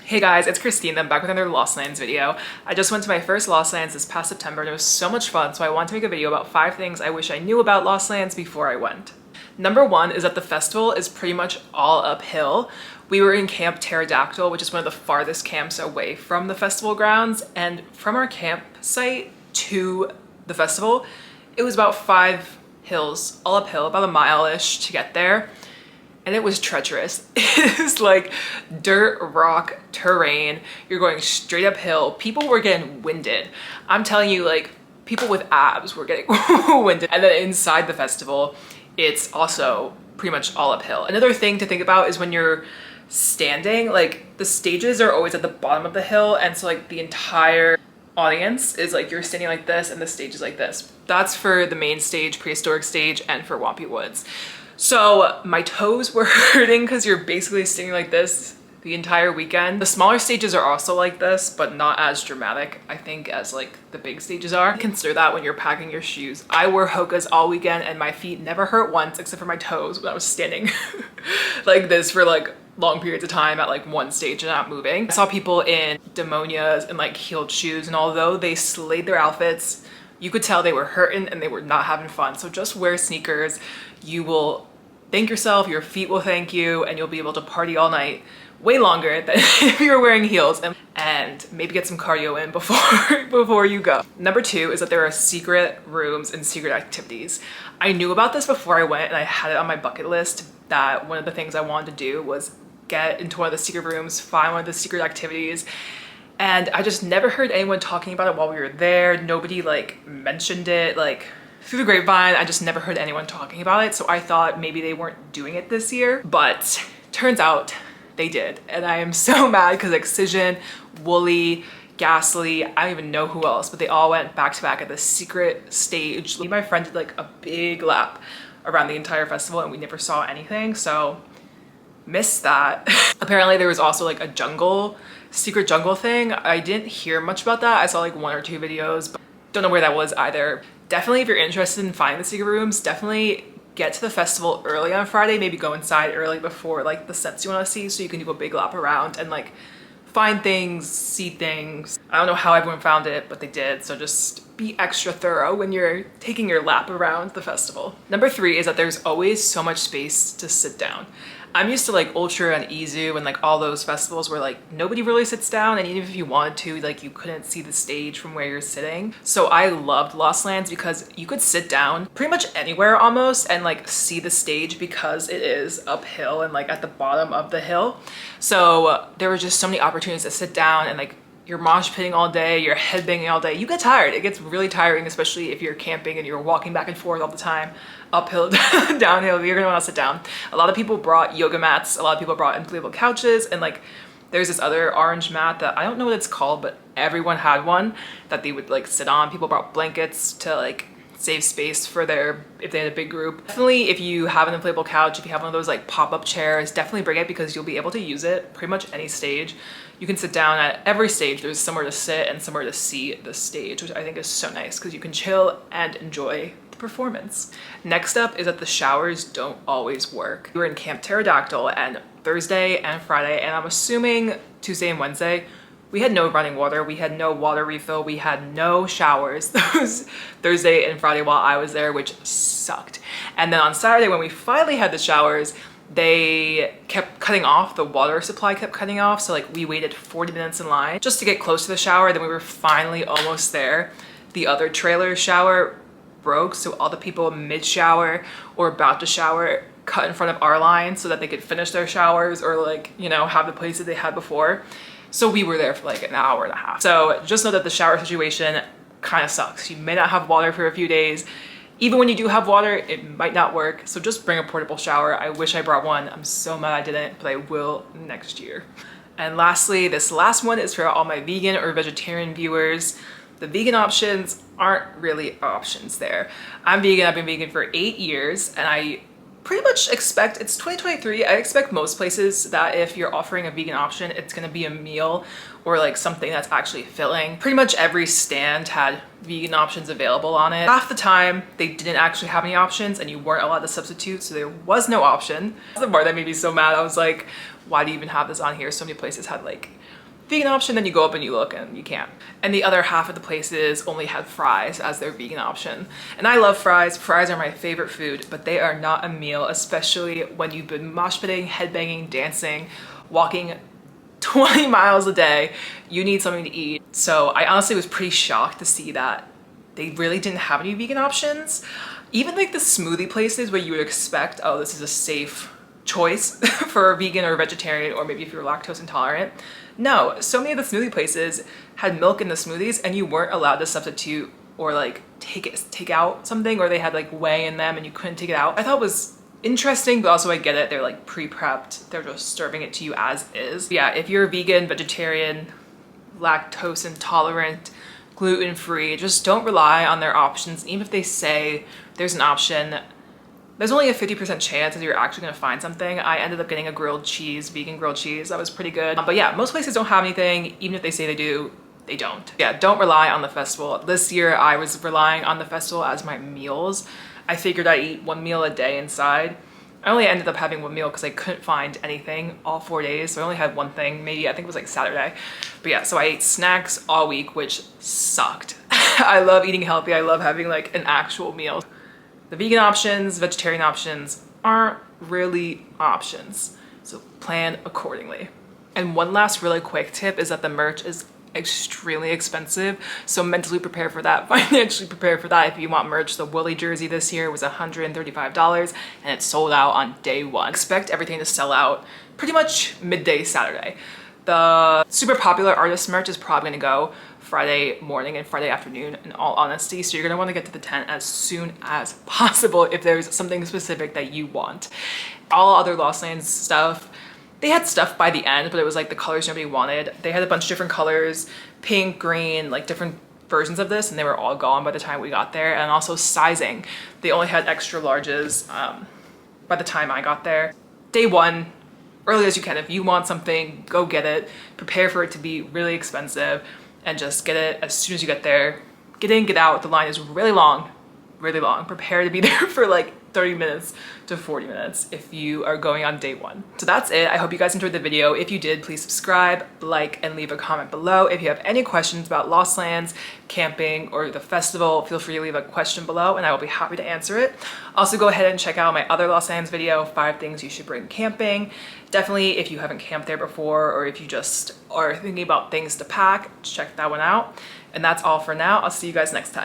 Hey guys, it's Christine. I'm back with another Lost Lands video. I just went to my first Lost Lands this past September and it was so much fun, so I wanted to make a video about 5 things I wish I knew about Lost Lands before I went. Number 1 is that the festival is pretty much all uphill. We were in Camp Pterodactyl, which is one of the farthest camps away from the festival grounds, and from our campsite to the festival, it was about 5 hills, all uphill, about a mile-ish to get there. And it was treacherous. It is like dirt rock terrain. You're going straight uphill. People were getting winded. I'm telling you, like, people with abs were getting winded. And then inside the festival, it's also pretty much all uphill. Another thing to think about is when you're standing, like, the stages are always at the bottom of the hill, and so like the entire audience is like you're standing like this and the stage is like this. That's for the main stage, prehistoric stage, and for Whompy Woods. So my toes were hurting because you're basically standing like this the entire weekend. The smaller stages are also like this, but not as dramatic, I think, as like the big stages are. Consider that when you're packing your shoes. I wore Hoka's all weekend and my feet never hurt once except for my toes when I was standing like this for like long periods of time at like one stage and not moving. I saw people in demonias and like heeled shoes, and although they slayed their outfits, you could tell they were hurting and they were not having fun. So just wear sneakers. You will thank yourself, your feet will thank you, and you'll be able to party all night way longer than if you were wearing heels, and maybe get some cardio in before you go. Number 2 is that there are secret rooms and secret activities. I knew about this before I went and I had it on my bucket list that one of the things I wanted to do was get into one of the secret rooms, find one of the secret activities. And I just never heard anyone talking about it while we were there. Nobody like mentioned it like through the grapevine. I just never heard anyone talking about it. So I thought maybe they weren't doing it this year, but turns out they did. And I am so mad because Excision, Wooly, Ghastly, I don't even know who else, but they all went back to back at the secret stage. Me and my friend did like a big lap around the entire festival and we never saw anything. So missed that. Apparently there was also like a secret jungle thing. I didn't hear much about that. I saw like 1 or 2 videos, but don't know where that was either. Definitely, if you're interested in finding the secret rooms, definitely get to the festival early on Friday. Maybe go inside early before like the sets you want to see, so you can do a big lap around and like find things, see things. I don't know how everyone found it, but they did. So just be extra thorough when you're taking your lap around the festival. Number 3 is that there's always so much space to sit down. I'm used to like Ultra and Izu and like all those festivals where like nobody really sits down, and even if you wanted to, like you couldn't see the stage from where you're sitting. So I loved Lost Lands because you could sit down pretty much anywhere almost and like see the stage because it is uphill and like at the bottom of the hill. So there were just so many opportunities to sit down, and like you're mosh pitting all day, you're headbanging all day. You get tired. It gets really tiring, especially if you're camping and you're walking back and forth all the time, uphill, downhill. You're gonna want to sit down. A lot of people brought yoga mats. A lot of people brought inflatable couches, and like there's this other orange mat that I don't know what it's called, but everyone had one that they would like sit on. People brought blankets to like save space for if they had a big group. Definitely, if you have an inflatable couch, if you have one of those like pop-up chairs, definitely bring it because you'll be able to use it pretty much any stage. You can sit down at every stage. There's somewhere to sit and somewhere to see the stage, which I think is so nice because you can chill and enjoy the performance. Next up is that the showers don't always work. We were in Camp Pterodactyl, and Thursday and Friday, and I'm assuming Tuesday and Wednesday, we had no running water, we had no water refill, we had no showers those Thursday and Friday while I was there, which sucked. And then on Saturday when we finally had the showers, they kept cutting off, the water supply kept cutting off, so like we waited 40 minutes in line just to get close to the shower. Then we were finally almost there. The other trailer shower broke, so all the people mid-shower or about to shower cut in front of our line so that they could finish their showers or like, you know, have the places they had before. So we were there for like an hour and a half. So just know that the shower situation kind of sucks. You may not have water for a few days. Even when you do have water, it might not work. So just bring a portable shower. I wish I brought one. I'm so mad I didn't, but I will next year. And lastly, this last one is for all my vegan or vegetarian viewers. The vegan options aren't really options there. I'm vegan, I've been vegan for 8 years, and I pretty much expect, it's 2023, I expect most places that if you're offering a vegan option, it's gonna be a meal or like something that's actually filling. Pretty much every stand had vegan options available on it. Half the time, they didn't actually have any options and you weren't allowed to substitute, so there was no option. That's the part that made me so mad. I was like, why do you even have this on here? So many places had like vegan option, then you go up and you look and you can't. And the other half of the places only had fries as their vegan option. And I love fries. Fries are my favorite food, but they are not a meal, especially when you've been mosh pitting, headbanging, dancing, walking 20 miles a day. You need something to eat. So I honestly was pretty shocked to see that they really didn't have any vegan options. Even like the smoothie places where you would expect, oh, this is a safe choice for a vegan or a vegetarian, or maybe if you're lactose intolerant. No, so many of the smoothie places had milk in the smoothies and you weren't allowed to substitute or like take out something, or they had like whey in them and you couldn't take it out. I thought it was interesting, but also I get it. They're like pre-prepped. They're just serving it to you as is. Yeah, if you're vegan, vegetarian, lactose intolerant, gluten-free, just don't rely on their options. Even if they say there's an option, there's only a 50% chance that you're actually gonna find something. I ended up getting a grilled cheese, vegan grilled cheese. That was pretty good. But yeah, most places don't have anything. Even if they say they do, they don't. Yeah, don't rely on the festival. This year I was relying on the festival as my meals. I figured I'd eat one meal a day inside. I only ended up having one meal because I couldn't find anything all 4 days. So I only had one thing, maybe I think it was like Saturday. But yeah, so I ate snacks all week, which sucked. I love eating healthy. I love having like an actual meal. The vegan options, vegetarian options aren't really options. So plan accordingly. And one last really quick tip is that the merch is extremely expensive. So mentally prepare for that, financially prepare for that. If you want merch, the Woolly jersey this year was $135 and it sold out on day one. Expect everything to sell out pretty much midday Saturday. The super popular artist merch is probably gonna go Friday morning and Friday afternoon, in all honesty. So you're gonna wanna get to the tent as soon as possible if there's something specific that you want. All other Lost Lands stuff, they had stuff by the end, but it was like the colors nobody wanted. They had a bunch of different colors, pink, green, like different versions of this, and they were all gone by the time we got there. And also sizing. They only had extra larges by the time I got there. Day one, early as you can. If you want something, go get it. Prepare for it to be really expensive and just get it as soon as you get there. Get in, get out. The line is really long, really long. Prepare to be there for like 30 minutes to 40 minutes if you are going on day one. So that's it. I hope you guys enjoyed the video. If you did, please subscribe, like, and leave a comment below. If you have any questions about Lost Lands, camping, or the festival, feel free to leave a question below and I will be happy to answer it. Also, go ahead and check out my other Lost Lands video, 5 things you should bring camping. Definitely, if you haven't camped there before, or if you just are thinking about things to pack, check that one out. And that's all for now. I'll see you guys next time.